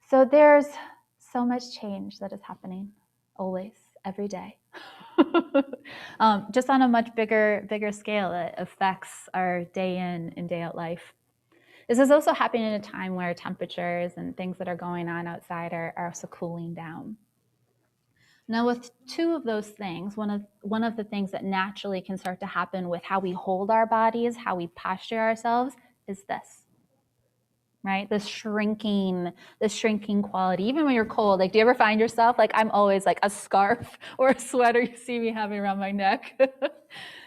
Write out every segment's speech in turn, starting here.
So there's so much change that is happening always, every day. Just on a much bigger scale, it affects our day in and day out life. This is also happening in a time where temperatures and things that are going on outside are also cooling down. Now, with two of those things, one of the things that naturally can start to happen with how we hold our bodies, how we posture ourselves, is this. Right? The shrinking quality. Even when you're cold, like, do you ever find yourself, like, I'm always like a scarf or a sweater you see me having around my neck.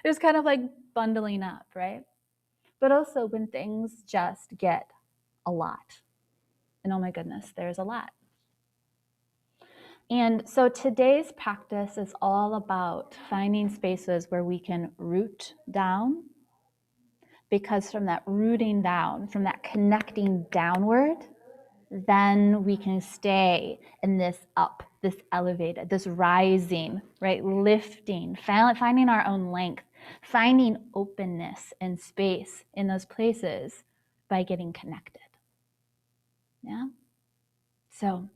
It's kind of like bundling up, right? But also when things just get a lot. And oh my goodness, there's a lot. And so today's practice is all about finding spaces where we can root down, because from that rooting down, from that connecting downward, then we can stay in this up, this elevated, this rising, right? Lifting, finding our own length, finding openness and space in those places by getting connected. Yeah? So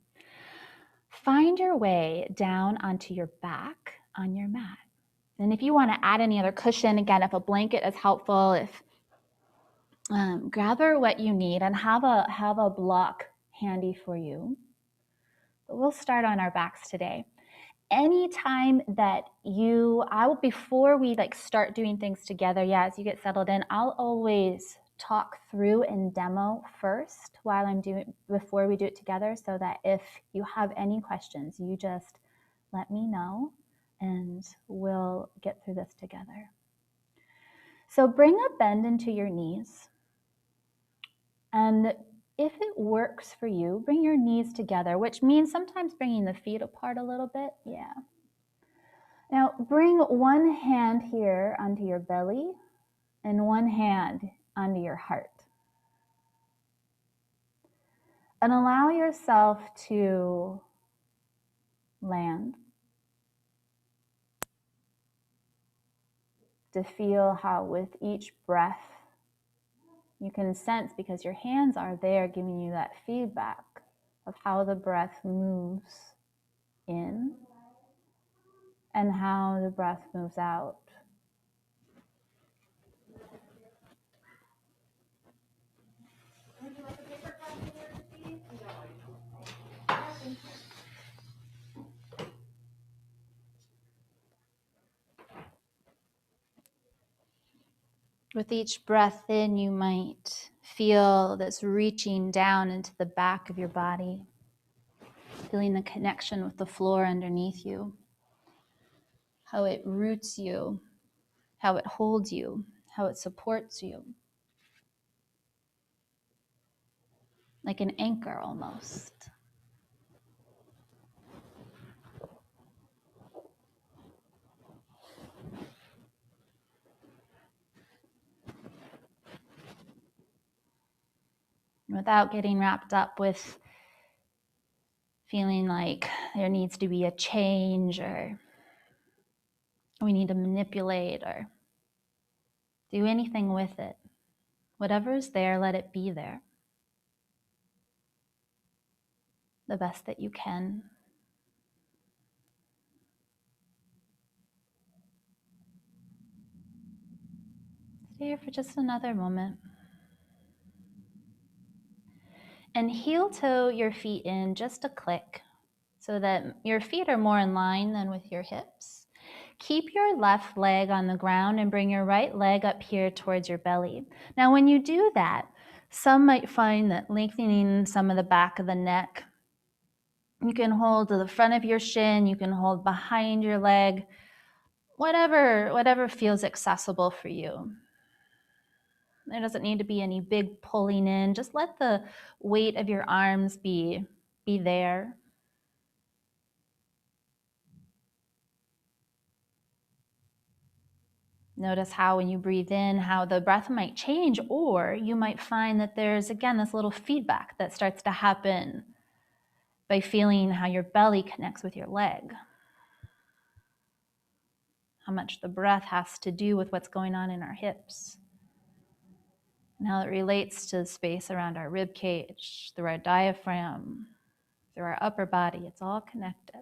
find your way down onto your back on your mat. And if you want to add any other cushion, again, if a blanket is helpful, if gather what you need and have a block handy for you. But we'll start on our backs today. Anytime that before we start doing things together, as you get settled in, I'll always talk through and demo first before we do it together, so that if you have any questions, you just let me know and we'll get through this together. So bring a bend into your knees. And if it works for you, bring your knees together, which means sometimes bringing the feet apart a little bit. Yeah. Now bring one hand here onto your belly and one hand onto your heart. And allow yourself to land, to feel how with each breath you can sense, because your hands are there giving you that feedback of how the breath moves in and how the breath moves out. With each breath in, you might feel this reaching down into the back of your body, feeling the connection with the floor underneath you, how it roots you, how it holds you, how it supports you, like an anchor almost. Without getting wrapped up with feeling like there needs to be a change, or we need to manipulate or do anything with it. Whatever's there, let it be there the best that you can. Stay here for just another moment. And heel toe your feet in just a click so that your feet are more in line than with your hips. Keep your left leg on the ground and bring your right leg up here towards your belly. Now, when you do that, some might find that lengthening some of the back of the neck, you can hold to the front of your shin, you can hold behind your leg, whatever feels accessible for you. There doesn't need to be any big pulling in. Just let the weight of your arms be there. Notice how when you breathe in, how the breath might change, or you might find that there's, again, this little feedback that starts to happen by feeling how your belly connects with your leg. How much the breath has to do with what's going on in our hips. And how it relates to the space around our rib cage, through our diaphragm, through our upper body. It's all connected.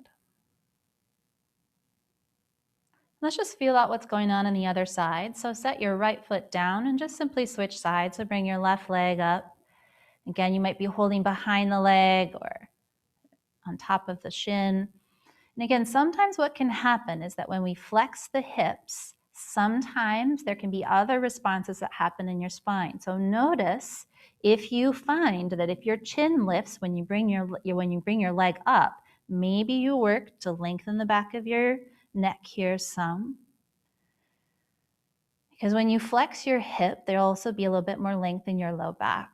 Let's just feel out what's going on the other side. So set your right foot down and just simply switch sides. So bring your left leg up. Again, you might be holding behind the leg or on top of the shin. And again, sometimes what can happen is that when we flex the hips, sometimes there can be other responses that happen in your spine. So notice if you find that if your chin lifts when you bring your leg up, maybe you work to lengthen the back of your neck here some. Because when you flex your hip, there'll also be a little bit more length in your low back.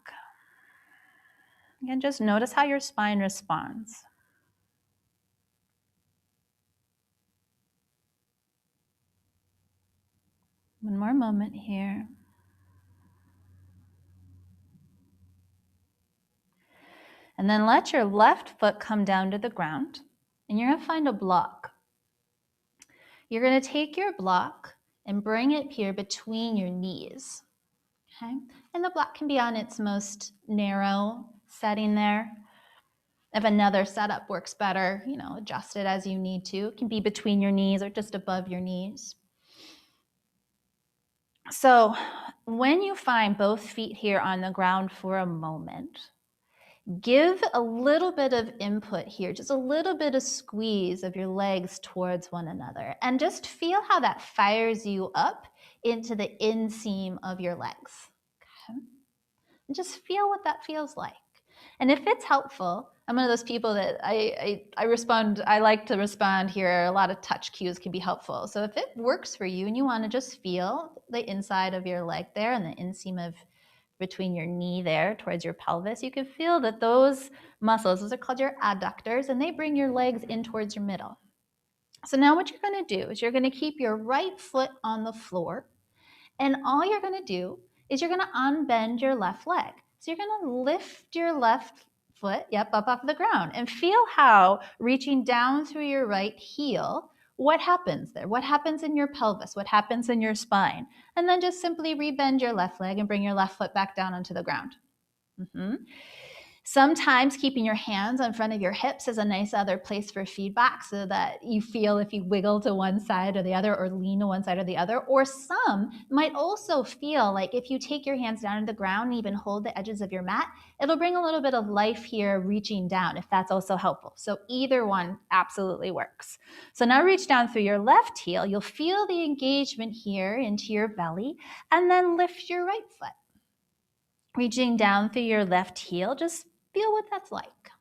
Again, just notice how your spine responds. One more moment here. And then let your left foot come down to the ground, and you're going to find a block. You're going to take your block and bring it here between your knees. Okay? And the block can be on its most narrow setting there. If another setup works better, adjust it as you need to. It can be between your knees or just above your knees. So when you find both feet here on the ground for a moment, give a little bit of input here, just a little bit of squeeze of your legs towards one another, and just feel how that fires you up into the inseam of your legs. Okay? And just feel what that feels like. And if it's helpful, I'm one of those people that I like to respond here. A lot of touch cues can be helpful. So if it works for you and you want to just feel the inside of your leg there and the inseam of between your knee there towards your pelvis, you can feel that those muscles, those are called your adductors, and they bring your legs in towards your middle. So now what you're going to do is you're going to keep your right foot on the floor, and all you're going to do is you're going to unbend your left leg. So you're going to lift your left foot, up off the ground, and feel how reaching down through your right heel, what happens there? What happens in your pelvis? What happens in your spine? And then just simply rebend your left leg and bring your left foot back down onto the ground. Sometimes keeping your hands in front of your hips is a nice other place for feedback so that you feel if you wiggle to one side or the other or lean to one side or the other. Or some might also feel like if you take your hands down to the ground and even hold the edges of your mat, it'll bring a little bit of life here reaching down if that's also helpful. So either one absolutely works. So now reach down through your left heel. You'll feel the engagement here into your belly, and then lift your right foot. Reaching down through your left heel, just feel what that's like.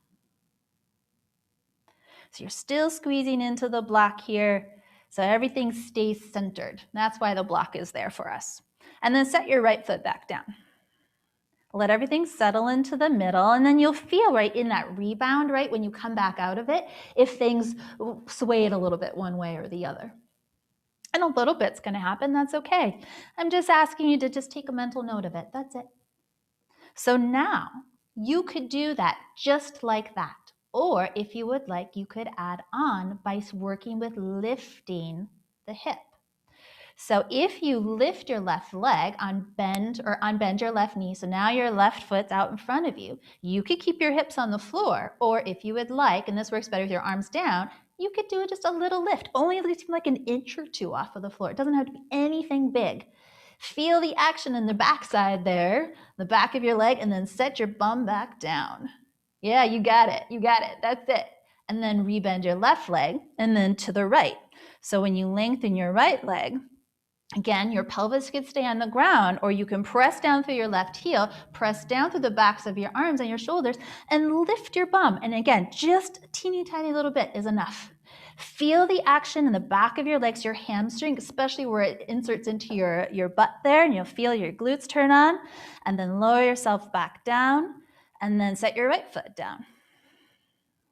So you're still squeezing into the block here, so everything stays centered. That's why the block is there for us. And then set your right foot back down. Let everything settle into the middle, and then you'll feel right in that rebound, right, when you come back out of it, if things swayed a little bit one way or the other. And a little bit's going to happen, that's okay. I'm just asking you to just take a mental note of it. That's it. So now you could do that just like that. Or if you would like, you could add on by working with lifting the hip. So if you lift your left leg, unbend your left knee, so now your left foot's out in front of you, you could keep your hips on the floor, or if you would like, and this works better with your arms down, you could do just a little lift, only like an inch or two off of the floor. It doesn't have to be anything big. Feel the action in the backside there, the back of your leg, and then set your bum back down. Yeah, you got it. That's it. And then rebend your left leg and then to the right. So when you lengthen your right leg, again, your pelvis could stay on the ground, or you can press down through your left heel, press down through the backs of your arms and your shoulders, and lift your bum. And again, just a teeny tiny little bit is enough. Feel the action in the back of your legs, your hamstring, especially where it inserts into your butt there, and you'll feel your glutes turn on, and then lower yourself back down, and then set your right foot down.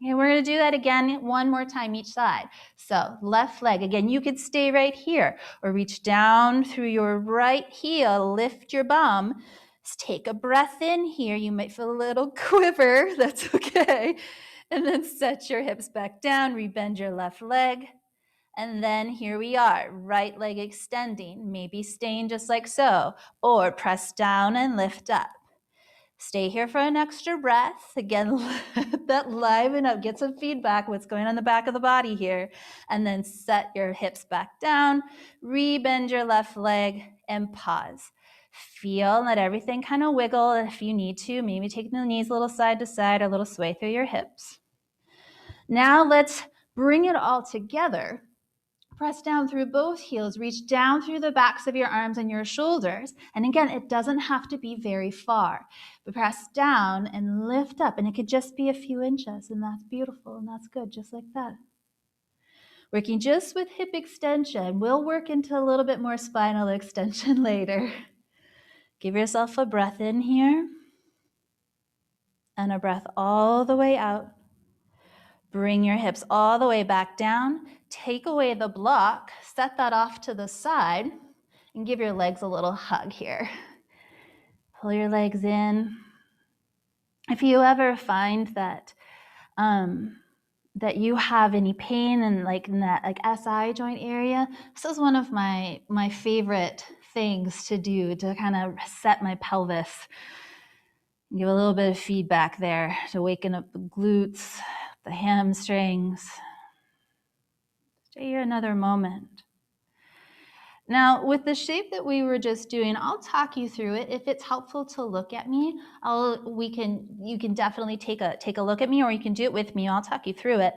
Okay, we're going to do that again one more time each side. So left leg, again, you could stay right here or reach down through your right heel, lift your bum. Just take a breath in here. You might feel a little quiver. That's okay. And then set your hips back down, rebend your left leg. And then here we are, right leg extending, maybe staying just like so, or press down and lift up. Stay here for an extra breath. Again, let that liven up, get some feedback, what's going on in the back of the body here. And then set your hips back down, rebend your left leg, and pause. Feel, let everything kind of wiggle if you need to. Maybe take the knees a little side to side, or a little sway through your hips. Now let's bring it all together. Press down through both heels, reach down through the backs of your arms and your shoulders. And again, it doesn't have to be very far. But press down and lift up, and it could just be a few inches, and that's beautiful, and that's good, just like that. Working just with hip extension. We'll work into a little bit more spinal extension later. Give yourself a breath in here, and a breath all the way out. Bring your hips all the way back down. Take away the block, set that off to the side, and give your legs a little hug here. Pull your legs in. If you ever find that that you have any pain in that SI joint area, this is one of my favorite things to do to kind of set my pelvis. Give a little bit of feedback there to waken up the glutes, the hamstrings. Stay here another moment. Now, with the shape that we were just doing, I'll talk you through it. If it's helpful to look at me, you can definitely take a look at me, or you can do it with me. I'll talk you through it.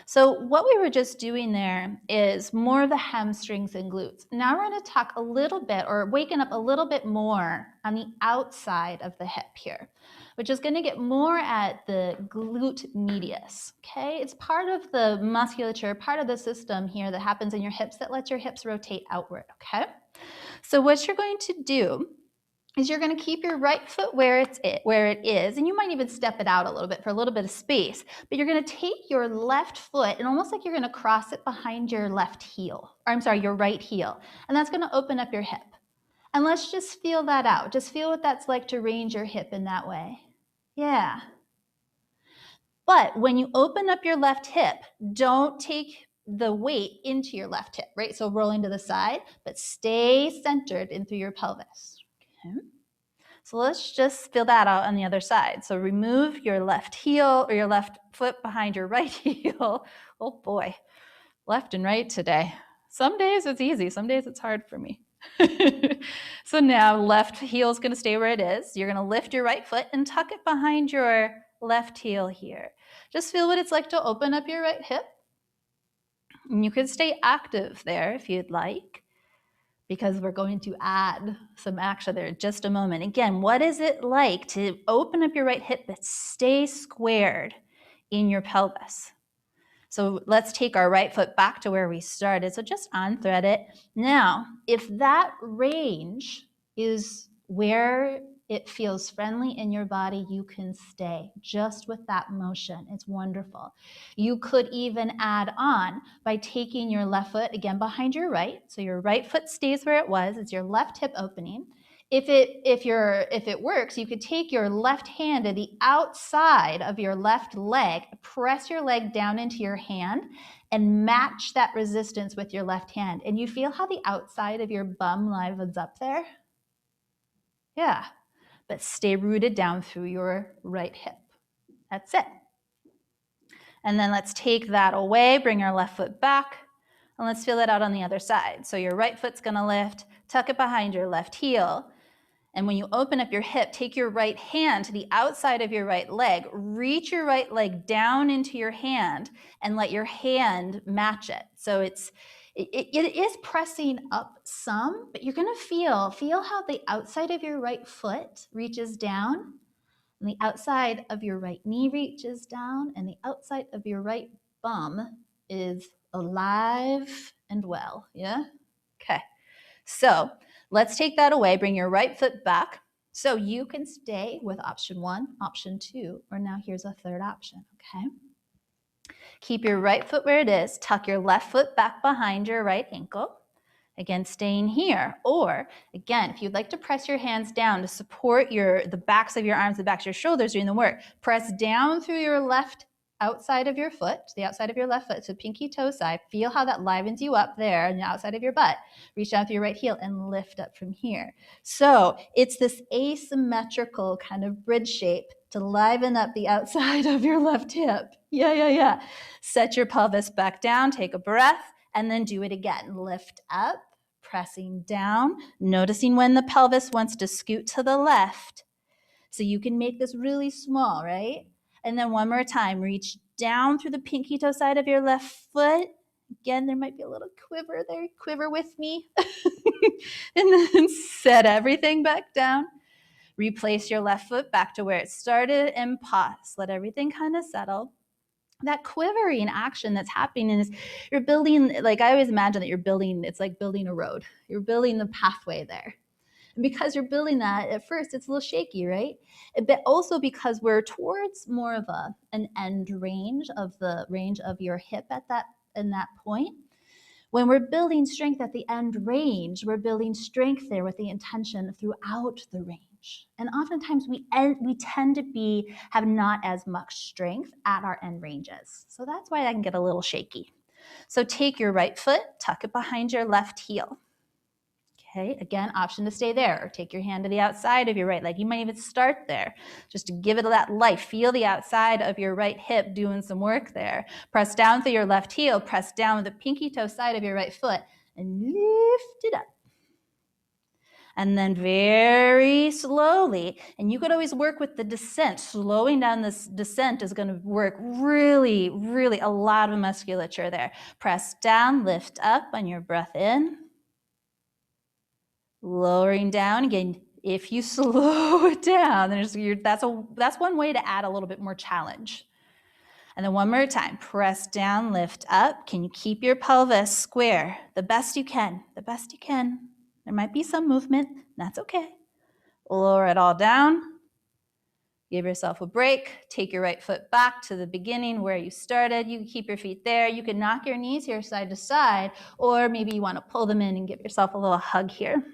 So what we were just doing there is more of the hamstrings and glutes. Now we're going to talk a little bit, or waken up a little bit more on the outside of the hip here, which is going to get more at the glute medius, okay? It's part of the musculature, part of the system here that happens in your hips that lets your hips rotate outward, okay? So what you're going to do is you're going to keep your right foot where it is, and you might even step it out a little bit for a little bit of space, but you're going to take your left foot and almost like you're going to cross it behind your left heel, or I'm sorry, your right heel, and that's going to open up your hip. And let's just feel that out. Just feel what that's like to range your hip in that way. Yeah. But when you open up your left hip, don't take the weight into your left hip, right? So rolling to the side, but stay centered in through your pelvis. Okay. So let's just feel that out on the other side. So remove your left heel or your left foot behind your right heel. Oh boy, left and right today. Some days it's easy, some days it's hard for me. So now left heel is going to stay where it is. You're going to lift your right foot and tuck it behind your left heel here. Just feel what it's like to open up your right hip. And you can stay active there if you'd like, because we're going to add some action there in just a moment. Again, what is it like to open up your right hip but stay squared in your pelvis? So let's take our right foot back to where we started. So just unthread it. Now, if that range is where it feels friendly in your body, you can stay just with that motion. It's wonderful. You could even add on by taking your left foot again behind your right. So your right foot stays where it was. It's your left hip opening. If it works, you could take your left hand to the outside of your left leg, press your leg down into your hand, and match that resistance with your left hand. And you feel how the outside of your bum livens up there? Yeah, but stay rooted down through your right hip. That's it. And then let's take that away, bring our left foot back, and let's feel it out on the other side. So your right foot's gonna lift, tuck it behind your left heel. And when you open up your hip, take your right hand to the outside of your right leg, reach your right leg down into your hand and let your hand match it. So it is pressing up some, but you're gonna feel how the outside of your right foot reaches down, and the outside of your right knee reaches down, and the outside of your right bum is alive and well, yeah? Okay, so let's take that away, bring your right foot back. So you can stay with option 1, option 2, or now here's a third option, okay? Keep your right foot where it is, tuck your left foot back behind your right ankle. Again, staying here. Or again, if you'd like to press your hands down to support the backs of your arms, the backs of your shoulders doing the work, press down through your left outside of your foot, the outside of your left foot, so pinky toe side. Feel how that livens you up there on the outside of your butt. Reach down with your right heel and lift up from here. So it's this asymmetrical kind of bridge shape to liven up the outside of your left hip. Yeah. Set your pelvis back down, take a breath, and then do it again. Lift up, pressing down, noticing when the pelvis wants to scoot to the left. So you can make this really small, right? And then one more time, reach down through the pinky toe side of your left foot. Again, there might be a little quiver there. Quiver with me. And then set everything back down. Replace your left foot back to where it started and pause. Let everything kind of settle. That quivering action that's happening is you're building, like I always imagine that you're building, it's like building a road. You're building the pathway there. And because you're building that, at first it's a little shaky, right? But also because we're towards more of an end range of your hip in that point. When we're building strength at the end range, we're building strength there with the intention throughout the range. And oftentimes we tend to have not as much strength at our end ranges. So that's why I can get a little shaky. So take your right foot, tuck it behind your left heel. Okay, again, option to stay there or take your hand to the outside of your right leg. You might even start there just to give it that life. Feel the outside of your right hip doing some work there. Press down through your left heel, press down with the pinky toe side of your right foot and lift it up. And then very slowly, and you could always work with the descent. Slowing down this descent is going to work really, really a lot of musculature there. Press down, lift up on your breath in. Lowering down again. If you slow it down, that's one way to add a little bit more challenge. And then one more time, press down, lift up. Can you keep your pelvis square? The best you can, the best you can. There might be some movement, that's okay. Lower it all down. Give yourself a break. Take your right foot back to the beginning where you started. You can keep your feet there. You can knock your knees here side to side, or maybe you want to pull them in and give yourself a little hug here.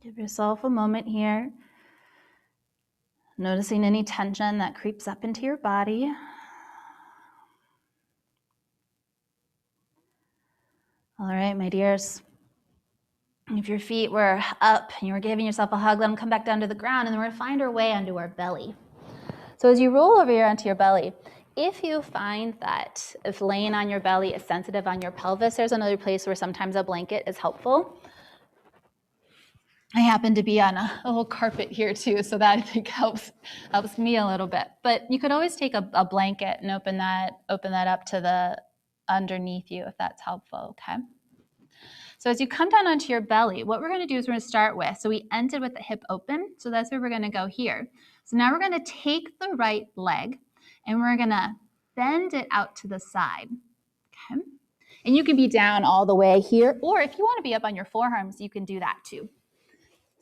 Give yourself a moment here, noticing any tension that creeps up into your body. All right, my dears. If your feet were up and you were giving yourself a hug, let them come back down to the ground, and then we're going to find our way onto our belly. So as you roll over here onto your belly, if you find that if laying on your belly is sensitive on your pelvis, there's another place where sometimes a blanket is helpful. I happen to be on a little carpet here too, so that I think helps me a little bit. But you could always take a blanket and open that up to the underneath you if that's helpful, okay? So as you come down onto your belly, what we're going to do is we're going to start with, so we ended with the hip open, so that's where we're going to go here. So now we're going to take the right leg and we're going to bend it out to the side, okay? And you can be down all the way here, or if you want to be up on your forearms, you can do that too.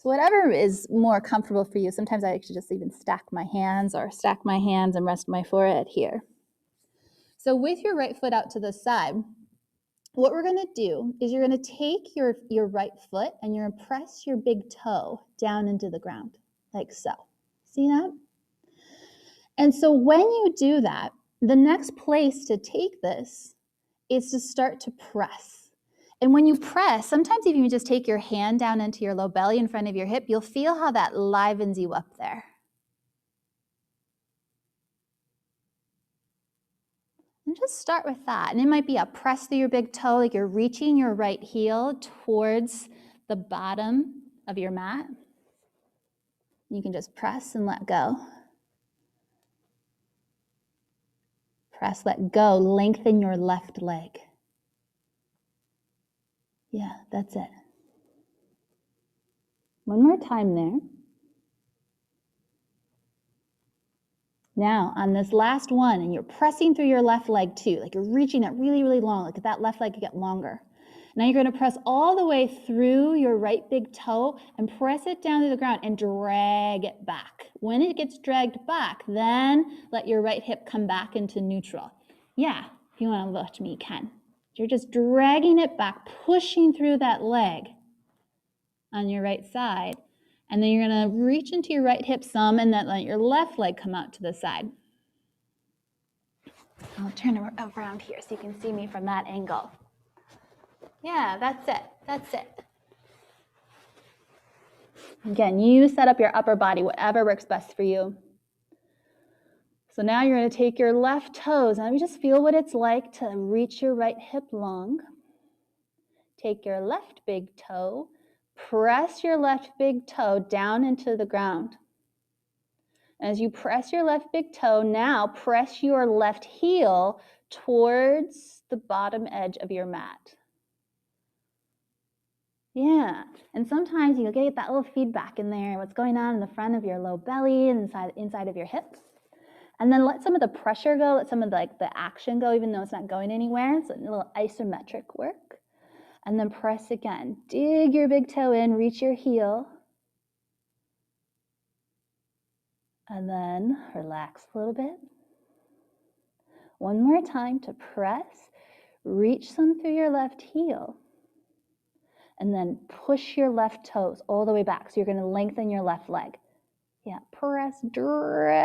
So whatever is more comfortable for you. Sometimes I actually just even stack my hands and rest my forehead here. So with your right foot out to the side, what we're going to do is you're going to take your right foot and you're going to press your big toe down into the ground, like so. See that? And so when you do that, the next place to take this is to start to press. And when you press, sometimes if you just take your hand down into your low belly in front of your hip, you'll feel how that livens you up there. And just start with that. And it might be a press through your big toe, like you're reaching your right heel towards the bottom of your mat. You can just press and let go. Press, let go, lengthen your left leg. Yeah, that's it. One more time there. Now, on this last one, and you're pressing through your left leg too, like you're reaching it really, really long, like that left leg could get longer. Now you're going to press all the way through your right big toe and press it down to the ground and drag it back. When it gets dragged back, then let your right hip come back into neutral. Yeah, if you want to watch me, you can. You're just dragging it back, pushing through that leg on your right side. And then you're gonna reach into your right hip some and then let your left leg come out to the side. I'll turn around here so you can see me from that angle. Yeah, that's it, that's it. Again, you set up your upper body, whatever works best for you. So now you're gonna take your left toes and just feel what it's like to reach your right hip long. Take your left big toe, press your left big toe down into the ground. As you press your left big toe, now press your left heel towards the bottom edge of your mat. Yeah, and sometimes you'll get that little feedback in there, what's going on in the front of your low belly and inside of your hips. And then let some of the pressure go, let some of the action go, even though it's not going anywhere. It's a little isometric work. And then press again. Dig your big toe in, reach your heel. And then relax a little bit. One more time to press. Reach some through your left heel. And then push your left toes all the way back. So you're going to lengthen your left leg. Yeah, press, drag,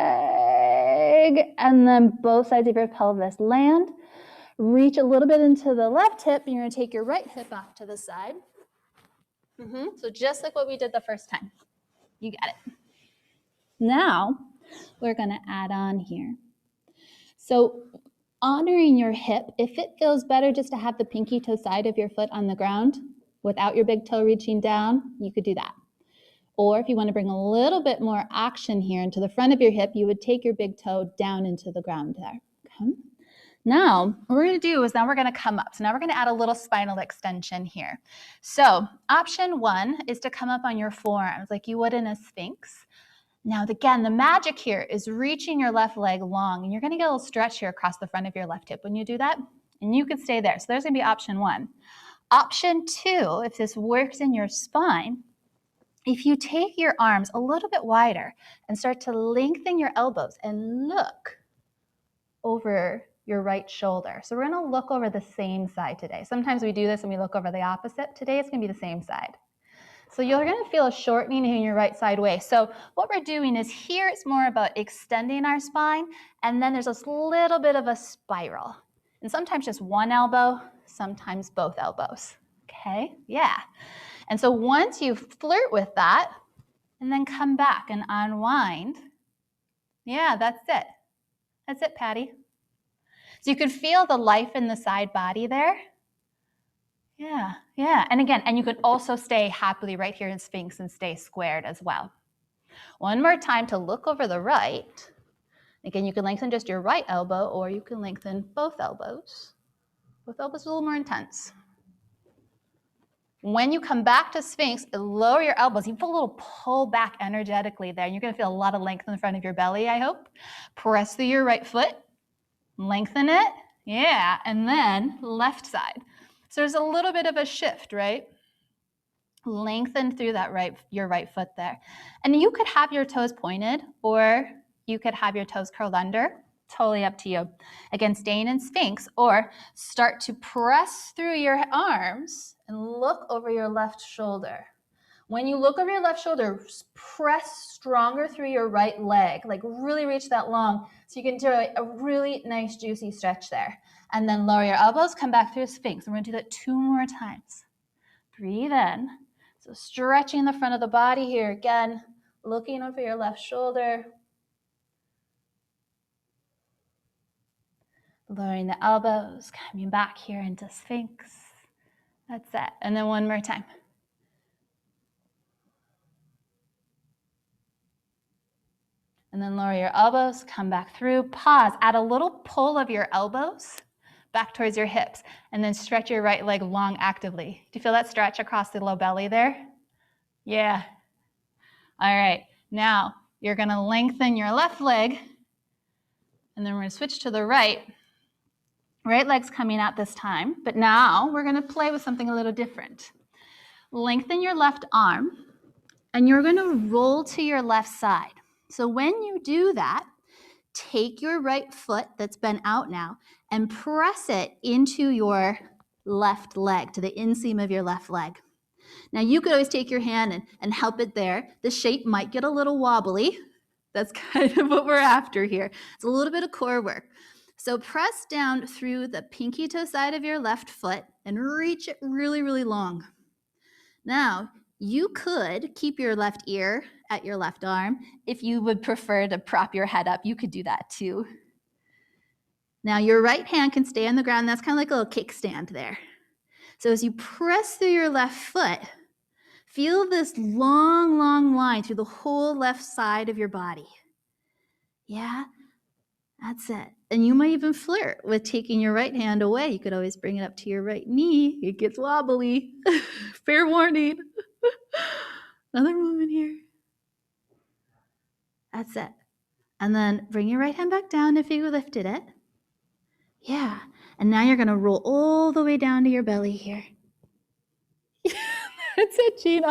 and then both sides of your pelvis land. Reach a little bit into the left hip, and you're going to take your right hip off to the side. So just like what we did the first time. You got it. Now, we're going to add on here. So honoring your hip, if it feels better just to have the pinky toe side of your foot on the ground without your big toe reaching down, you could do that. Or if you want to bring a little bit more action here into the front of your hip, you would take your big toe down into the ground there. Okay. Now, what we're going to do is now we're going to come up. So now we're going to add a little spinal extension here. So option one is to come up on your forearms like you would in a Sphinx. Now, again, the magic here is reaching your left leg long, and you're going to get a little stretch here across the front of your left hip when you do that, and you can stay there. So there's going to be option one. Option two, if this works in your spine, if you take your arms a little bit wider and start to lengthen your elbows and look over your right shoulder. So we're going to look over the same side today. Sometimes we do this and we look over the opposite. Today it's going to be the same side. So you're going to feel a shortening in your right side waist. So what we're doing is here it's more about extending our spine, and then there's this little bit of a spiral. And sometimes just one elbow, sometimes both elbows. Okay? Yeah. And so once you flirt with that, and then come back and unwind, yeah, that's it. That's it, Patty. So you can feel the life in the side body there. Yeah, yeah. And again, and you could also stay happily right here in Sphinx and stay squared as well. One more time to look over the right. Again, you can lengthen just your right elbow, or you can lengthen both elbows. Both elbows are a little more intense. When you come back to Sphinx, lower your elbows. You feel a little pull back energetically there. And you're going to feel a lot of length in the front of your belly, I hope. Press through your right foot. Lengthen it. Yeah. And then left side. So there's a little bit of a shift, right? Lengthen through that your right foot there. And you could have your toes pointed, or you could have your toes curled under. Totally up to you. Again, staying in Sphinx, or start to press through your arms and look over your left shoulder. When you look over your left shoulder, press stronger through your right leg, like really reach that long so you can do a really nice juicy stretch there. And then lower your elbows, come back through Sphinx. We're going to do that 2 more times. Breathe in. So stretching the front of the body here again, looking over your left shoulder. Lowering the elbows, coming back here into Sphinx. That's it. And then one more time. And then lower your elbows, come back through, pause, add a little pull of your elbows back towards your hips, and then stretch your right leg long actively. Do you feel that stretch across the low belly there? Yeah. All right. Now you're going to lengthen your left leg, and then we're going to switch to the right. Right leg's coming out this time, but now we're going to play with something a little different. Lengthen your left arm, and you're going to roll to your left side. So when you do that, take your right foot that's been out now and press it into your left leg, to the inseam of your left leg. Now you could always take your hand and help it there. The shape might get a little wobbly. That's kind of what we're after here. It's a little bit of core work. So press down through the pinky toe side of your left foot and reach it really, really long. Now, you could keep your left ear at your left arm. If you would prefer to prop your head up, you could do that too. Now, your right hand can stay on the ground. That's kind of like a little kickstand there. So as you press through your left foot, feel this long, long line through the whole left side of your body. Yeah, that's it. And you might even flirt with taking your right hand away. You could always bring it up to your right knee. It gets wobbly. Fair warning. Another moment here. That's it. And then bring your right hand back down if you lifted it. Yeah. And now you're going to roll all the way down to your belly here. That's it, Jean.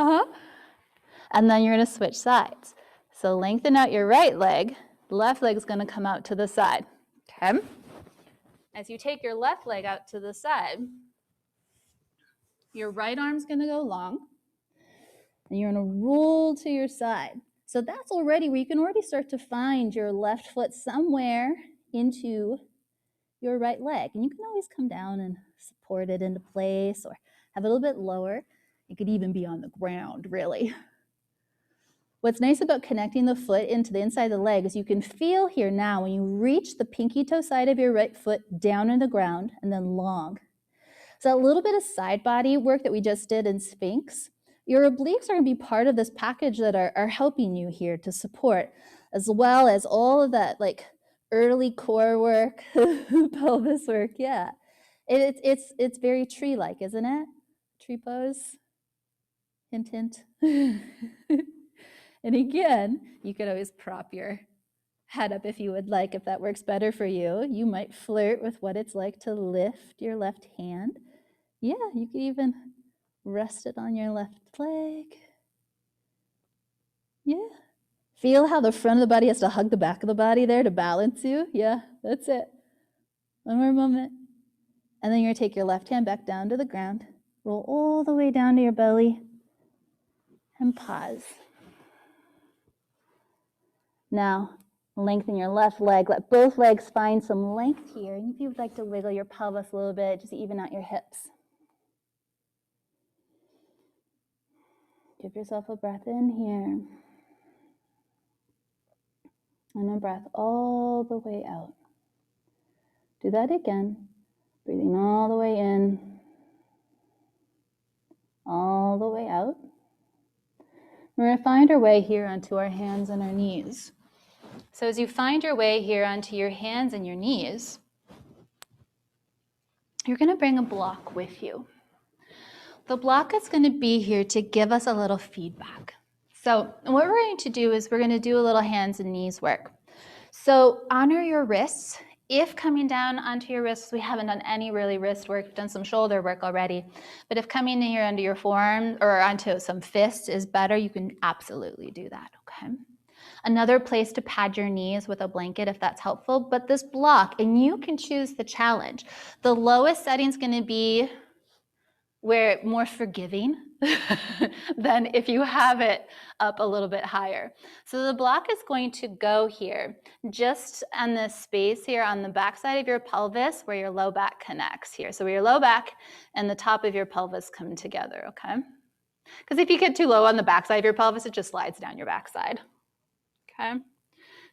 And then you're going to switch sides. So lengthen out your right leg. The left leg is going to come out to the side. Okay? As you take your left leg out to the side, your right arm's going to go long. And you're going to roll to your side. So that's already where you can already start to find your left foot somewhere into your right leg. And you can always come down and support it into place or have it a little bit lower. It could even be on the ground, really. What's nice about connecting the foot into the inside of the leg is you can feel here now when you reach the pinky toe side of your right foot down in the ground and then long. So a little bit of side body work that we just did in Sphinx, your obliques are going to be part of this package that are helping you here to support, as well as all of that like early core work, pelvis work. Yeah, it's very tree-like, isn't it? Tree pose. Hint, hint. And again, you could always prop your head up if you would like, if that works better for you. You might flirt with what it's like to lift your left hand. Yeah, you could even rest it on your left leg. Yeah. Feel how the front of the body has to hug the back of the body there to balance you. Yeah, that's it. One more moment. And then you're going to take your left hand back down to the ground. Roll all the way down to your belly. And pause. Now, lengthen your left leg. Let both legs find some length here. And if you would like to wiggle your pelvis a little bit, just even out your hips. Give yourself a breath in here. And a breath all the way out. Do that again. Breathing all the way in. All the way out. We're going to find our way here onto our hands and our knees. So as you find your way here onto your hands and your knees, you're going to bring a block with you. The block is going to be here to give us a little feedback. So what we're going to do is we're going to do a little hands and knees work. So honor your wrists. If coming down onto your wrists, we haven't done any really wrist work, we've done some shoulder work already, but if coming in here under your forearm or onto some fists is better, you can absolutely do that, okay? Another place to pad your knees with a blanket if that's helpful, but this block, and you can choose the challenge. The lowest setting is going to be where more forgiving than if you have it up a little bit higher. So the block is going to go here, just on this space here on the back side of your pelvis where your low back connects here. So where your low back and the top of your pelvis come together, okay? Because if you get too low on the back side of your pelvis, it just slides down your backside, okay?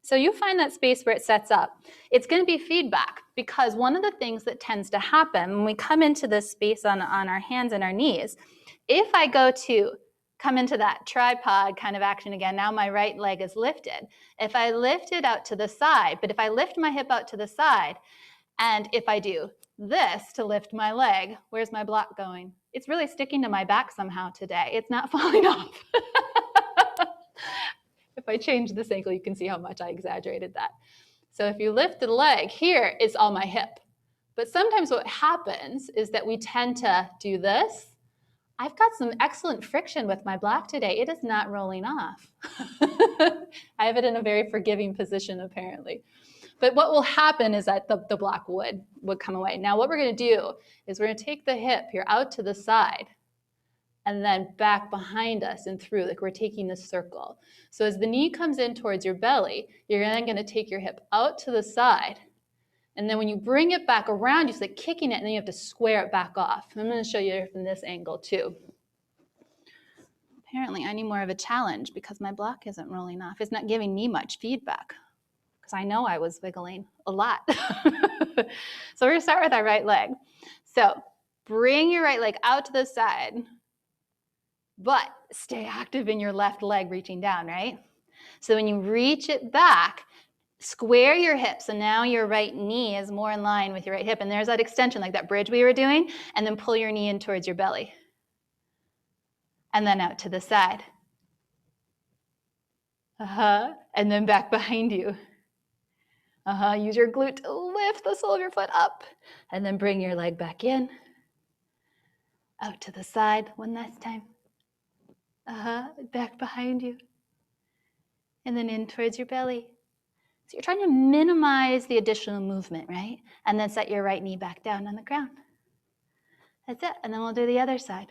So you find that space where it sets up. It's going to be feedback because one of the things that tends to happen when we come into this space on our hands and our knees, if I go to come into that tripod kind of action again, now my right leg is lifted. If I lift it out to the side, but if I lift my hip out to the side, and if I do this to lift my leg, where's my block going? It's really sticking to my back somehow today. It's not falling off. If I change this ankle, you can see how much I exaggerated that. So if you lift the leg, here is all my hip. But sometimes what happens is that we tend to do this. I've got some excellent friction with my block today. It is not rolling off. I have it in a very forgiving position, apparently. But what will happen is that the block would come away. Now what we're going to do is we're going to take the hip here out to the side. and then back behind us and through, like we're taking this circle. So as the knee comes in towards your belly, you're then going to take your hip out to the side. And then when you bring it back around, you're like kicking it, and then you have to square it back off. I'm going to show you from this angle too. Apparently, I need more of a challenge because my block isn't rolling off. It's not giving me much feedback because I know I was wiggling a lot. So we're going to start with our right leg. So bring your right leg out to the side, but stay active in your left leg reaching down, right? So when you reach it back, square your hips. So now your right knee is more in line with your right hip. And there's that extension, like that bridge we were doing. And then pull your knee in towards your belly. And then out to the side. And then back behind you. Use your glute to lift the sole of your foot up. And then bring your leg back in. Out to the side one last time. Back behind you. And then in towards your belly. So you're trying to minimize the additional movement, right? And then set your right knee back down on the ground. That's it. And then we'll do the other side.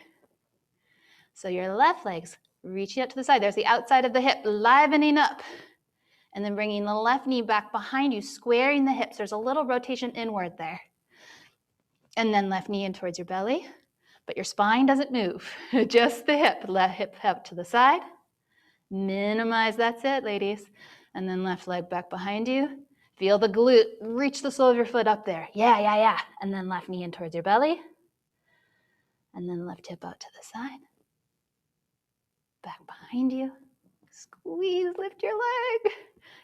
So your left leg's reaching out to the side. There's the outside of the hip, livening up. And then bringing the left knee back behind you, squaring the hips. There's a little rotation inward there. And then left knee in towards your belly. But your spine doesn't move. Just the hip. Left hip out to the side. Minimize, that's it, ladies. And then left leg back behind you. Feel the glute. Reach the sole of your foot up there. Yeah. And then left knee in towards your belly. And then left hip out to the side. Back behind you. Squeeze, lift your leg.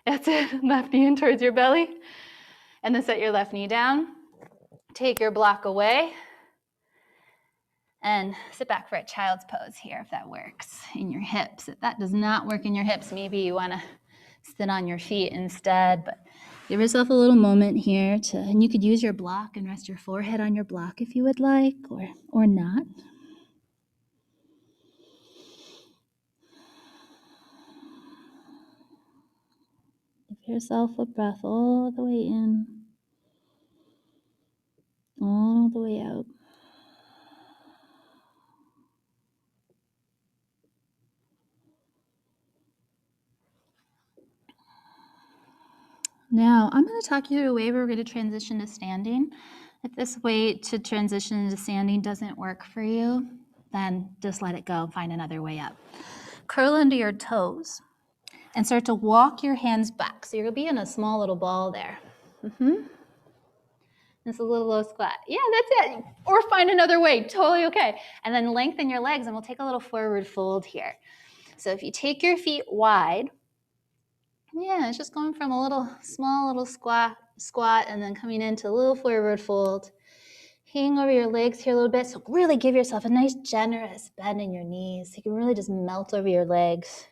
That's it. Left knee in towards your belly. And then set your left knee down. Take your block away. And sit back for a child's pose here if that works in your hips. If that does not work in your hips, maybe you want to sit on your feet instead. But give yourself a little moment here and you could use your block and rest your forehead on your block if you would like, or not. Give yourself a breath all the way in, all the way out. Now, I'm going to talk you through a way where we're going to transition to standing. If this way to transition to standing doesn't work for you, then just let it go and find another way up. Curl into your toes and start to walk your hands back. So you're going to be in a small little ball there. It's a little low squat. Yeah, that's it. Or find another way, totally okay. And then lengthen your legs and we'll take a little forward fold here. So if you take your feet wide, yeah, it's just going from a little small little squat and then coming into a little forward fold. Hang over your legs here a little bit. So really give yourself a nice generous bend in your knees. You can really just melt over your legs.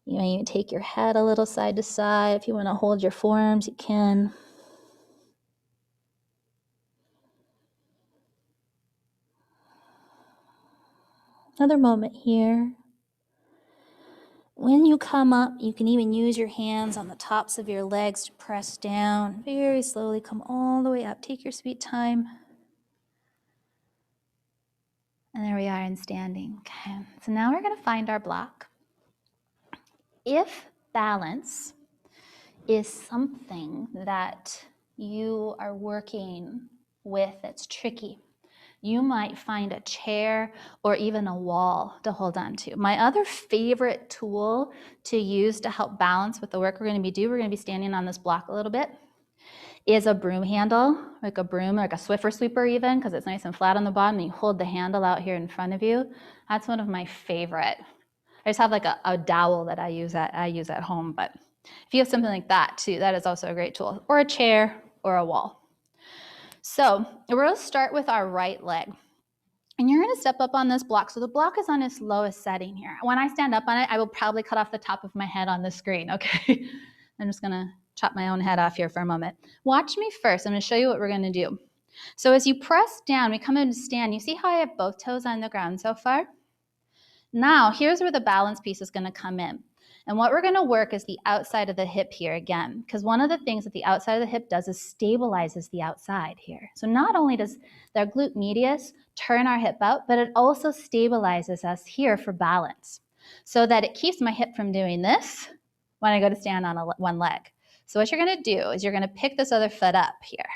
You may even take your head a little side to side. If you want to hold your forearms, you can. Another moment here. When you come up, you can even use your hands on the tops of your legs to press down. Very slowly come all the way up. Take your sweet time. And there we are in standing. Okay. So now we're going to find our block. If balance is something that you are working with that's tricky, you might find a chair or even a wall to hold on to. My other favorite tool to use to help balance with the work we're going to be standing on this block a little bit, is a broom handle, like a broom, like a Swiffer sweeper even, because it's nice and flat on the bottom, and you hold the handle out here in front of you. That's one of my favorite. I just have like a dowel that I use at home, but if you have something like that too, that is also a great tool, or a chair or a wall. So we're going to start with our right leg. And you're going to step up on this block. So the block is on its lowest setting here. When I stand up on it, I will probably cut off the top of my head on the screen, okay? I'm just going to chop my own head off here for a moment. Watch me first. I'm going to show you what we're going to do. So as you press down, we come into stand. You see how I have both toes on the ground so far? Now, here's where the balance piece is going to come in. And what we're going to work is the outside of the hip here again, because one of the things that the outside of the hip does is stabilizes the outside here. So not only does their glute medius turn our hip out, but it also stabilizes us here for balance so that it keeps my hip from doing this when I go to stand on one leg. So what you're going to do is you're going to pick this other foot up here.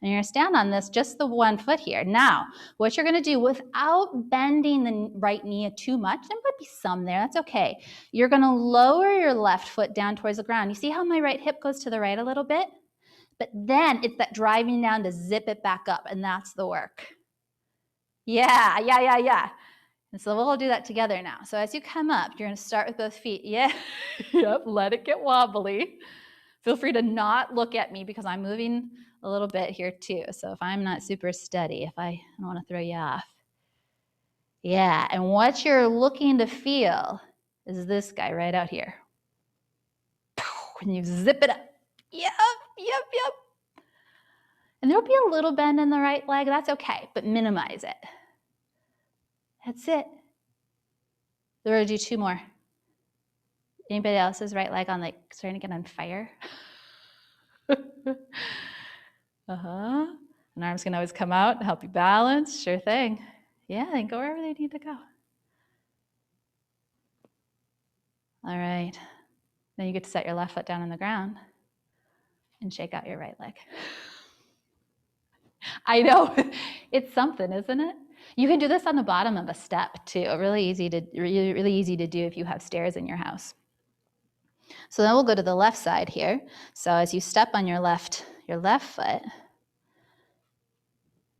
And you're going to stand on this, just the one foot here. Now, what you're going to do without bending the right knee too much, there might be some there, that's okay. You're going to lower your left foot down towards the ground. You see how my right hip goes to the right a little bit? But then it's that driving down to zip it back up, and that's the work. Yeah. And so we'll do that together now. So as you come up, you're going to start with both feet. Yeah, yep, let it get wobbly. Feel free to not look at me because I'm moving a little bit here too. So if I'm not super steady, if I don't want to throw you off. Yeah, and what you're looking to feel is this guy right out here. And you zip it up. Yep. And there'll be a little bend in the right leg. That's okay, but minimize it. That's it. We're going to do 2 more. Anybody else's right leg on, like, starting to get on fire? And arms can always come out and help you balance. Sure thing. Yeah, they can go wherever they need to go. All right. Then you get to set your left foot down on the ground and shake out your right leg. I know. It's something, isn't it? You can do this on the bottom of a step too. Really easy to do if you have stairs in your house. So then we'll go to the left side here. So as you step on your left foot.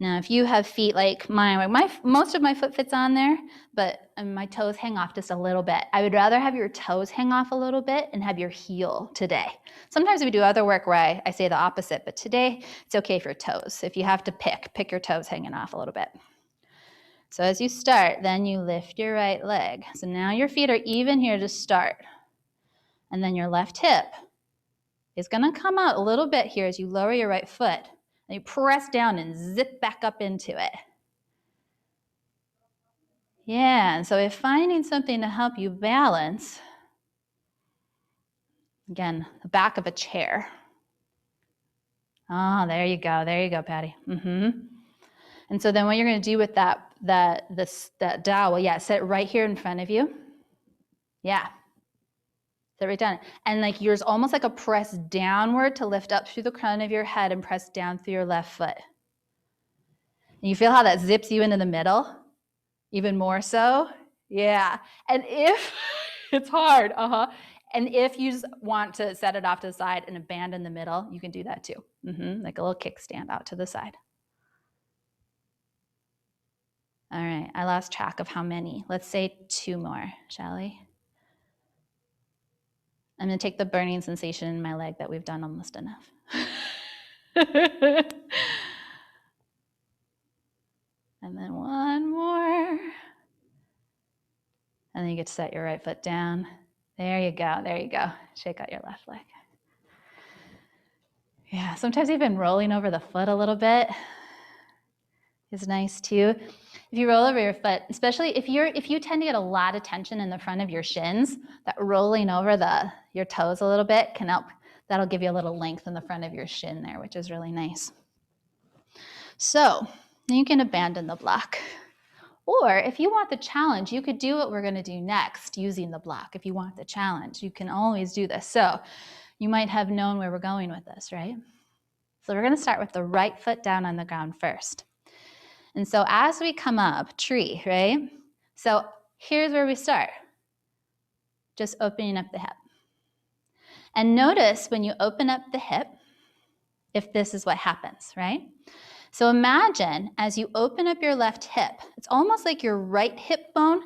Now, if you have feet like mine, most of my foot fits on there, but my toes hang off just a little bit. I would rather have your toes hang off a little bit and have your heel today. Sometimes we do other work where I say the opposite, but today it's okay for toes. If you have to pick your toes hanging off a little bit. So as you start, then you lift your right leg. So now your feet are even here to start. And then your left hip is going to come out a little bit here as you lower your right foot. And you press down and zip back up into it. Yeah, and so if finding something to help you balance, again, the back of a chair. Oh, there you go, Patty. And so then what you're going to do with that dowel, yeah, set it right here in front of you. Yeah. Set right down. And like yours almost like a press downward to lift up through the crown of your head and press down through your left foot. And you feel how that zips you into the middle? Even more so? Yeah. And if it's hard, and if you just want to set it off to the side and abandon the middle, you can do that too. Like a little kickstand out to the side. All right, I lost track of how many. Let's say 2 more, shall we? I'm going to take the burning sensation in my leg that we've done almost enough. And then 1 more. And then you get to set your right foot down. There you go. Shake out your left leg. Yeah, sometimes even rolling over the foot a little bit is nice too. If you roll over your foot, especially if you tend to get a lot of tension in the front of your shins, that rolling over your toes a little bit can help. That'll give you a little length in the front of your shin there, which is really nice. So then you can abandon the block. Or if you want the challenge, you could do what we're going to do next using the block. If you want the challenge, you can always do this. So you might have known where we're going with this, right? So we're going to start with the right foot down on the ground first. And so as we come up, tree, right? So here's where we start. Just opening up the hip. And notice when you open up the hip, if this is what happens, right? So imagine as you open up your left hip, it's almost like your right hip bone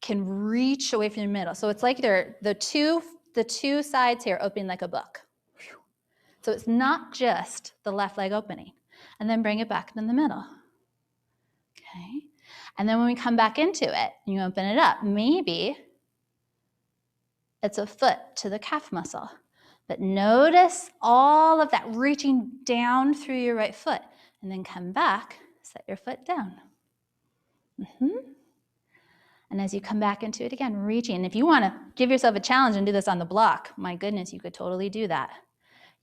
can reach away from the middle. So it's like the two sides here opening like a book. So it's not just the left leg opening. And then bring it back in the middle. Okay. And then when we come back into it, you open it up. Maybe it's a foot to the calf muscle. But notice all of that reaching down through your right foot. And then come back, set your foot down. And as you come back into it again, reaching. And if you want to give yourself a challenge and do this on the block, my goodness, you could totally do that.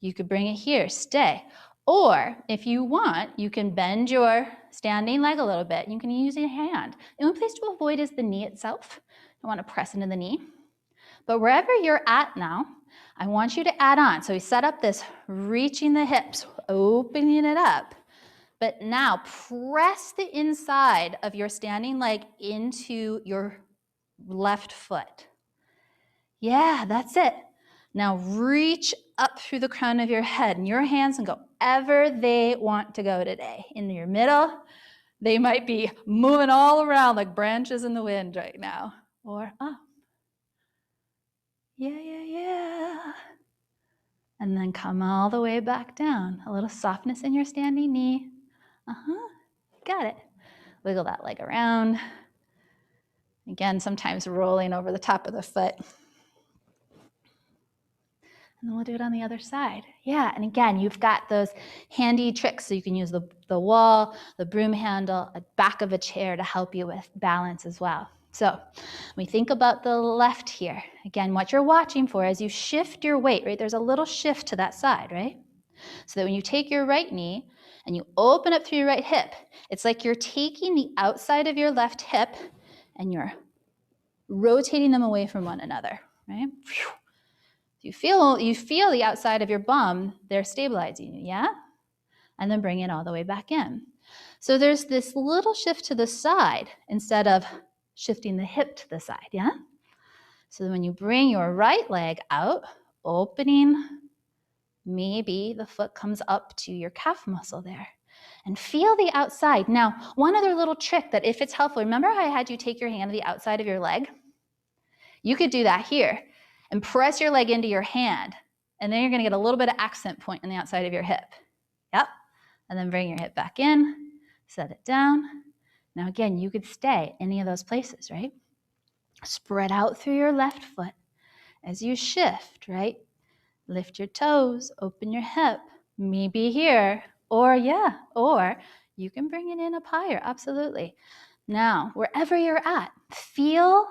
You could bring it here, stay. Or if you want, you can bend your standing leg a little bit. You can use your hand. The only place to avoid is the knee itself. You want to press into the knee. But wherever you're at now, I want you to add on. So we set up this reaching the hips, opening it up. But now press the inside of your standing leg into your left foot. Yeah, that's it. Now reach up through the crown of your head, and your hands can go wherever they want to go today. In your middle, they might be moving all around like branches in the wind right now. Or up. Yeah. And then come all the way back down. A little softness in your standing knee. Got it. Wiggle that leg around. Again, sometimes rolling over the top of the foot. And then we'll do it on the other side. Yeah, and again, you've got those handy tricks. So you can use the wall, the broom handle, a back of a chair to help you with balance as well. So we think about the left here. Again, what you're watching for as you shift your weight, right? There's a little shift to that side, right? So that when you take your right knee and you open up through your right hip, it's like you're taking the outside of your left hip and you're rotating them away from one another, right? You feel the outside of your bum, they're stabilizing you, yeah? And then bring it all the way back in. So there's this little shift to the side instead of shifting the hip to the side, yeah? So when you bring your right leg out, opening, maybe the foot comes up to your calf muscle there. And feel the outside. Now, one other little trick that if it's helpful, remember how I had you take your hand to the outside of your leg? You could do that here and press your leg into your hand. And then you're going to get a little bit of accent point on the outside of your hip. Yep. And then bring your hip back in, set it down. Now again, you could stay any of those places, right? Spread out through your left foot as you shift, right? Lift your toes, open your hip, maybe here, or you can bring it in up higher, absolutely. Now, wherever you're at, feel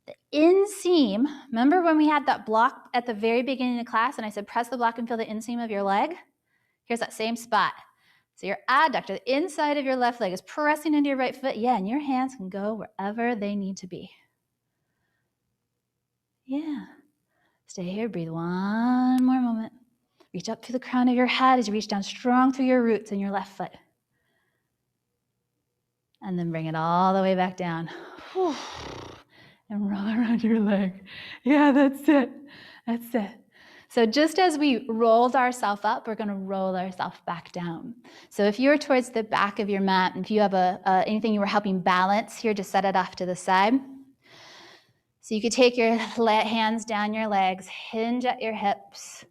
the inseam. Remember when we had that block at the very beginning of class and I said press the block and feel the inseam of your leg? Here's that same spot. So your adductor, the inside of your left leg is pressing into your right foot. Yeah, and your hands can go wherever they need to be. Yeah. Stay here, breathe one more moment. Reach up through the crown of your head as you reach down strong through your roots in your left foot. And then bring it all the way back down. And roll around your leg. Yeah, that's it. That's it. So just as we rolled ourselves up, we're going to roll ourselves back down. So if you're towards the back of your mat, and if you have anything you were helping balance here, just set it off to the side. So you could take your hands down your legs, hinge at your hips,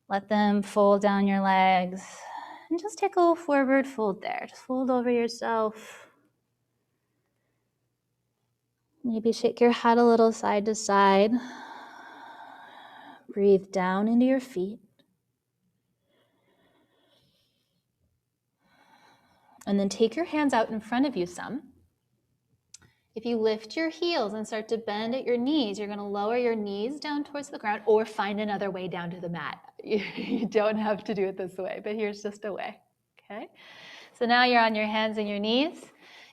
let them fold down your legs, and just take a little forward fold there. Just fold over yourself. Maybe shake your head a little side to side. Breathe down into your feet. And then take your hands out in front of you some. If you lift your heels and start to bend at your knees, you're going to lower your knees down towards the ground or find another way down to the mat. You don't have to do it this way, but here's just a way. Okay? So now you're on your hands and your knees.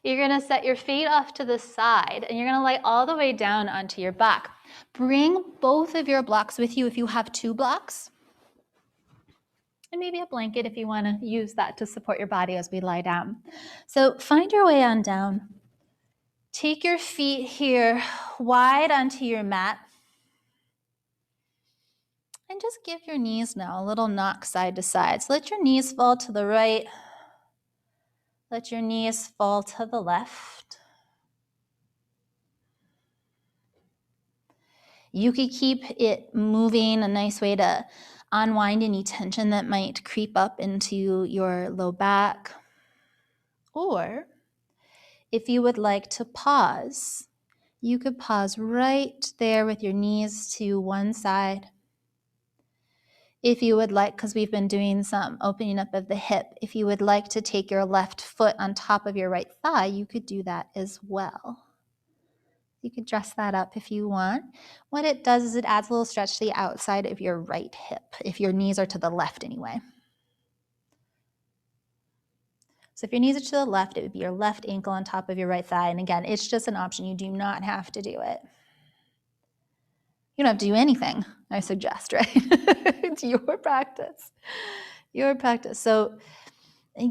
You're going to set your feet off to the side and you're going to lay all the way down onto your back. Bring both of your blocks with you if you have two blocks. And maybe a blanket if you want to use that to support your body as we lie down. So find your way on down. Take your feet here wide onto your mat. And just give your knees now a little knock side to side. So let your knees fall to the right. Let your knees fall to the left. You could keep it moving, a nice way to unwind any tension that might creep up into your low back. Or if you would like to pause, you could pause right there with your knees to one side. If you would like, because we've been doing some opening up of the hip, if you would like to take your left foot on top of your right thigh, you could do that as well. You could dress that up if you want. What it does is it adds a little stretch to the outside of your right hip, if your knees are to the left anyway. So if your knees are to the left, it would be your left ankle on top of your right thigh. And again, it's just an option. You do not have to do it. You don't have to do anything, I suggest, right? It's your practice. Your practice. So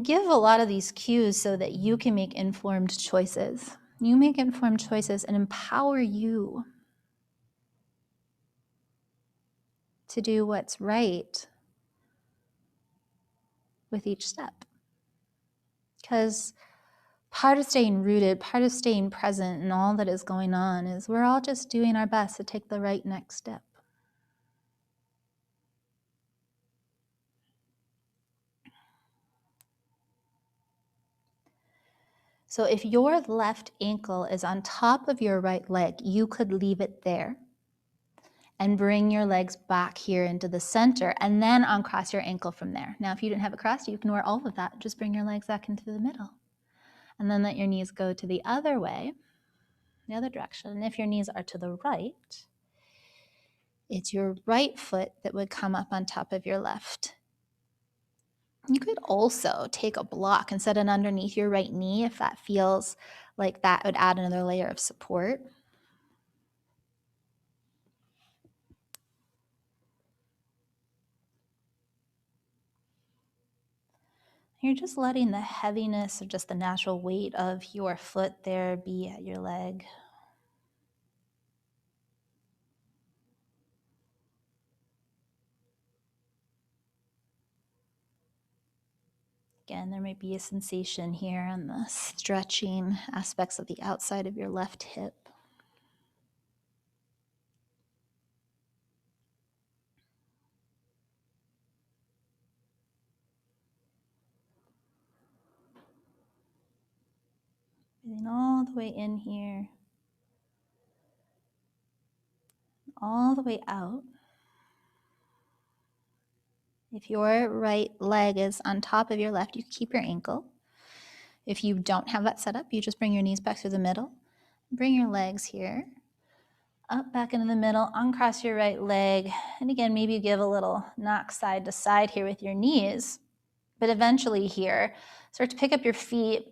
give a lot of these cues so that you can make informed choices. You make informed choices and empower you to do what's right with each step. Because part of staying rooted, part of staying present in all that is going on is we're all just doing our best to take the right next step. So if your left ankle is on top of your right leg, you could leave it there and bring your legs back here into the center and then uncross your ankle from there. Now, if you didn't have it crossed, you can wear all of that. Just bring your legs back into the middle and then let your knees go to the other way, the other direction. And if your knees are to the right, it's your right foot that would come up on top of your left. You could also take a block and set it underneath your right knee if that feels like that would add another layer of support. You're just letting the heaviness or just the natural weight of your foot there be at your leg. Again, there might be a sensation here on the stretching aspects of the outside of your left hip. Breathing all the way in here, all the way out. If your right leg is on top of your left, you keep your ankle. If you don't have that set up, you just bring your knees back through the middle. Bring your legs here, up back into the middle, uncross your right leg. And again, maybe you give a little knock side to side here with your knees. But eventually here, start to pick up your feet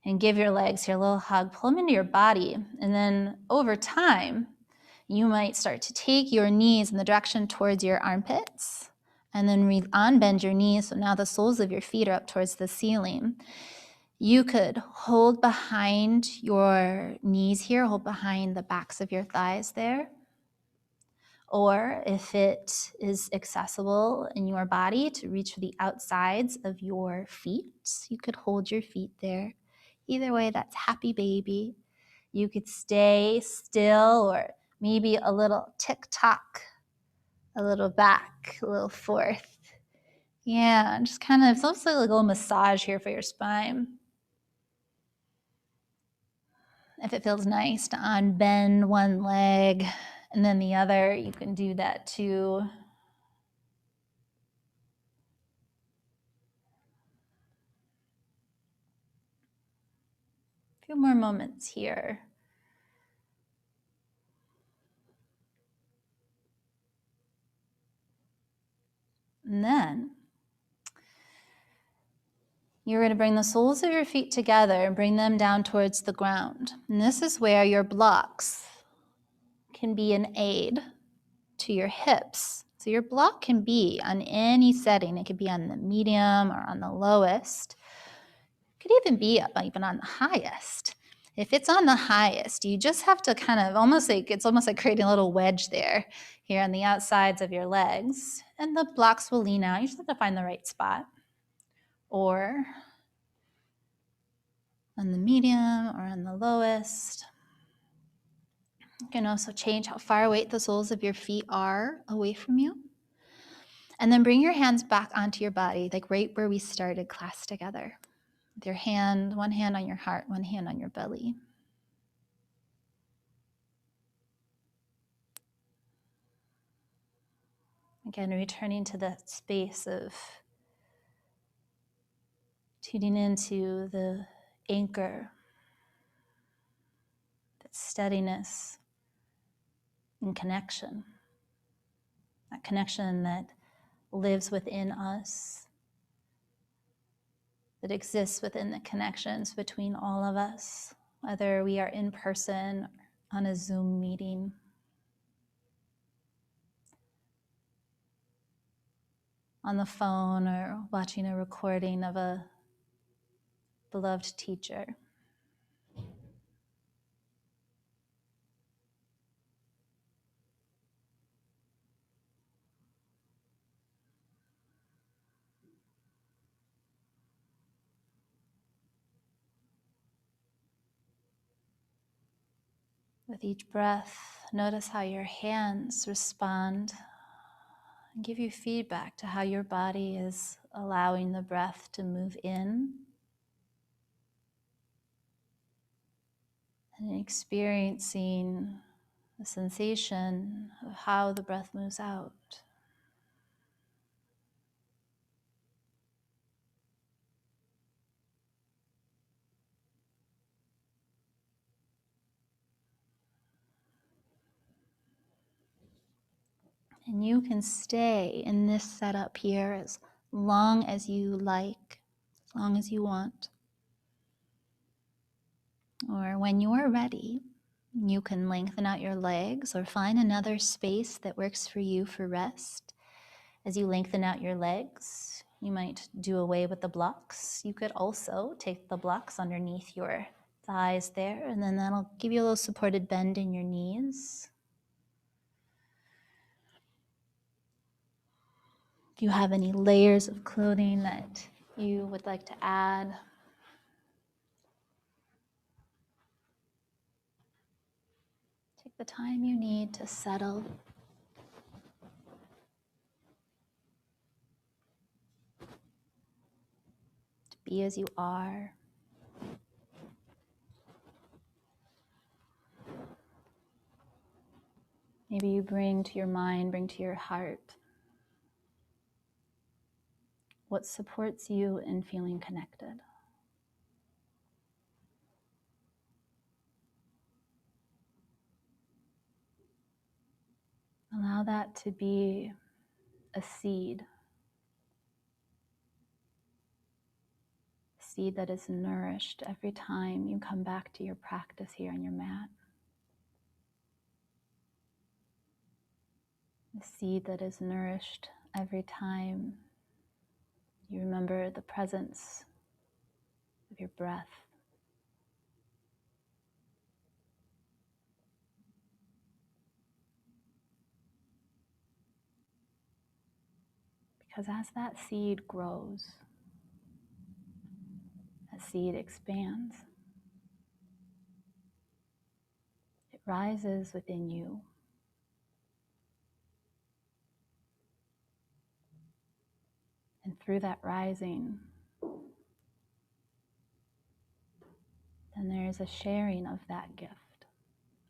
and give your legs here a little hug. Pull them into your body. And then over time, you might start to take your knees in the direction towards your armpits and then unbend your knees. So now the soles of your feet are up towards the ceiling. You could hold behind your knees here, hold behind the backs of your thighs there. Or if it is accessible in your body to reach for the outsides of your feet, you could hold your feet there. Either way, that's happy baby. You could stay still or maybe a little tick-tock, a little back, a little forth. Yeah, just kind of, it's almost like a little massage here for your spine. If it feels nice to unbend one leg and then the other, you can do that too. A few more moments here. And then you're going to bring the soles of your feet together and bring them down towards the ground. And this is where your blocks can be an aid to your hips. So your block can be on any setting. It could be on the medium or on the lowest. It could even be even on the highest. If it's on the highest, you just have to kind of it's almost like creating a little wedge there here on the outsides of your legs. And the blocks will lean out. You just have to find the right spot. Or on the medium or on the lowest. You can also change how far away the soles of your feet are away from you. And then bring your hands back onto your body, like right where we started class together. With your hand, one hand on your heart, one hand on your belly. Again, returning to that space of tuning into the anchor that steadiness and connection, that connection that lives within us, that exists within the connections between all of us, whether we are in person or on a Zoom meeting. On the phone or watching a recording of a beloved teacher. With each breath, notice how your hands respond and give you feedback to how your body is allowing the breath to move in and experiencing the sensation of how the breath moves out. And you can stay in this setup here as long as you like, as long as you want. Or when you are ready, you can lengthen out your legs or find another space that works for you for rest. As you lengthen out your legs, you might do away with the blocks. You could also take the blocks underneath your thighs there, and then that'll give you a little supported bend in your knees. If you have any layers of clothing that you would like to add, take the time you need to settle. To be as you are. Maybe you bring to your mind, bring to your heart what supports you in feeling connected. Allow that to be a seed that is nourished every time you come back to your practice here on your mat. A seed that is nourished every time you remember the presence of your breath. Because as that seed grows, that seed expands. It rises within you. And through that rising, then there is a sharing of that gift,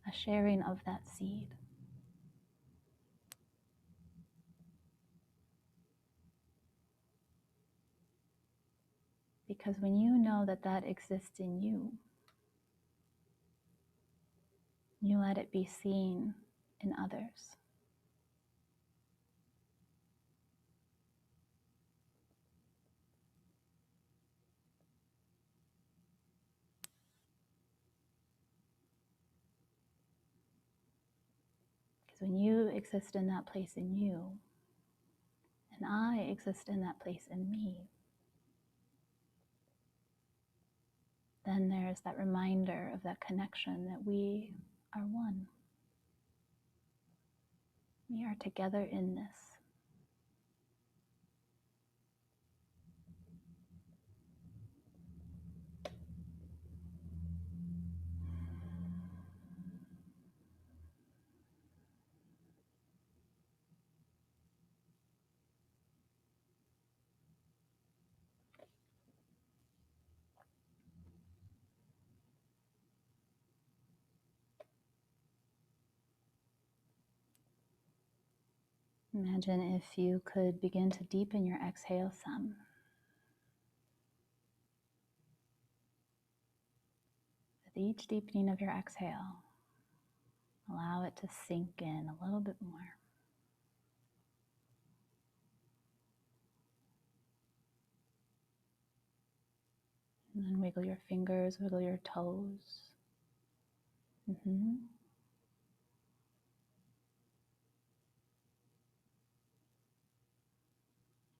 a sharing of that seed. Because when you know that that exists in you, you let it be seen in others. Because when you exist in that place in you, and I exist in that place in me, then there's that reminder of that connection that we are one. We are together in this. Imagine if you could begin to deepen your exhale some. With each deepening of your exhale, Allow it to sink in a little bit more. And then wiggle your fingers, wiggle your toes.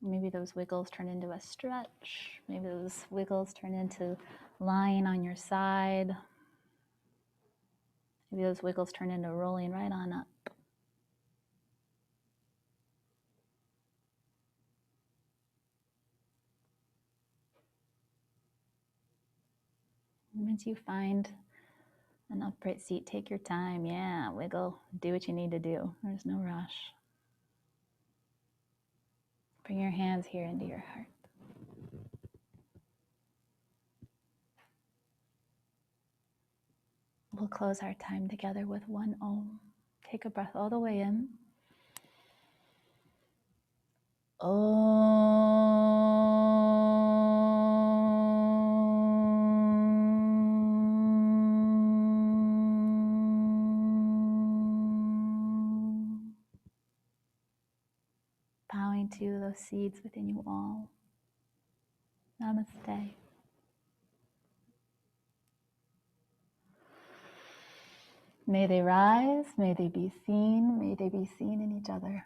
Maybe those wiggles turn into a stretch. Maybe those wiggles turn into lying on your side. Maybe those wiggles turn into rolling right on up. Once you find an upright seat, take your time. Yeah, wiggle. Do what you need to do. There's no rush. Bring your hands here into your heart. We'll close our time together with one Om. Take a breath all the way in. Om. Bowing to those seeds within you all. Namaste. May they rise, may they be seen in each other.